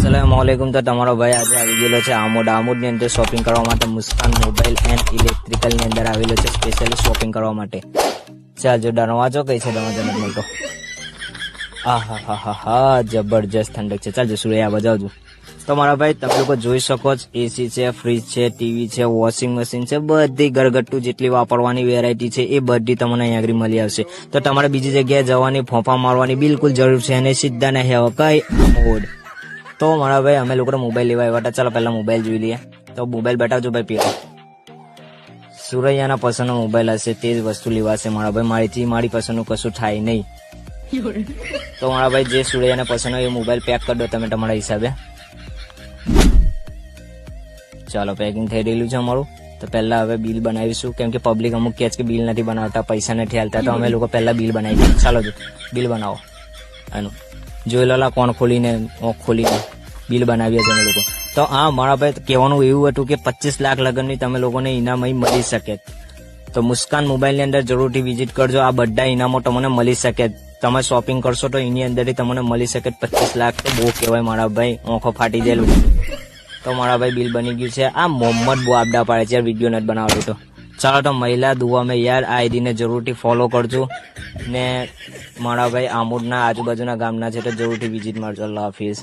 અસલામુઅલૈકુમ। તો તમારો ભાઈ આજે આવી ગયેલો છે આમોદની અંદર શોપિંગ કરવા માટે। મુસ્કાન મોબાઈલ એન્ડ ઇલેક્ટ્રિકલ ની અંદર આવેલો છે સ્પેશિયલી શોપિંગ કરવા માટે। ચાલ જો ડરવાજો કઈ છે દવાજનક મળતો। હા જબરજસ્ત ઠંડક છે। ચાલ જો સુરૈયા બજાવજો। તો મારા ભાઈ તમે લોકો જોઈ શકો છો એસી છે, ફ્રીજ છે, ટીવી છે, વોશિંગ મશીન છે, બધી ઘરગથ્થુ જેટલી વાપરવાની વેરાયટી છે એ બધી તમને અહીંયા આગળ મળી આવશે। તો તમારે બીજી જગ્યાએ જવાની ફોફા મારવાની બિલકુલ જરૂર છે અને સીધા નહીં આવો કઈ આમોદ। તો મારા ભાઈ અમે લોકો મોબાઈલ લેવા આવ્યા હતા। ચાલો પહેલા મોબાઈલ જોઈ લઈએ। તો મોબાઈલ બતાવજો ભાઈ પીરો। સુરૈયાના પસંદનો મોબાઈલ હશે તે જ વસ્તુ લેવાશે મારા ભાઈ। મારી પસંદનું કશું થાય નહીં। તો મારા ભાઈ જે સુરૈયાને પસંદ હોય એ મોબાઈલ પેક કરી દો તમે તમારા હિસાબે। ચાલો પેકિંગ થઈ રહેલું છે અમારું। તો પહેલા હવે બિલ બનાવીશું કેમ કે પબ્લિક અમુક કહે છે કે બિલ નથી બનાવતા, પૈસા નથી હાલતા। તો અમે લોકો પહેલા બિલ બનાવી દઈએ। ચાલો જો બિલ બનાવો એનું જોઈ લો કોણ ખોલીને ખોલીને બિલ બનાવીએ છીએ અમે લોકો। તો હા મારા ભાઈ કહેવાનું એવું હતું કે 25 લાખ લગનની તમે લોકોને ઇનામ અહીં મળી શકે। તો મુસ્કાન મોબાઈલની અંદર જરૂરથી વિઝિટ કરજો। આ બધા ઇનામો તમને મળી શકે। તમે શોપિંગ કરશો તો એની અંદરથી તમને મળી શકે 25 લાખ। તો બહુ કહેવાય મારા ભાઈ, આંખો ફાટી ગયેલું। તો મારા ભાઈ બિલ બની ગયું છે। આ મોહમ્મદ બહુ આપડા પાડે છે યાર, વિડીયો નથી બનાવતો। તો ચાલો તો મહિલા દુઆ મેં યાર આ આઈડીને જરૂરથી ફોલો કરજો ને મારા ભાઈ આમોદના આજુબાજુના ગામના છે તો જરૂરથી વિઝિટ મારજો। અલ્લાહ હાફિઝ।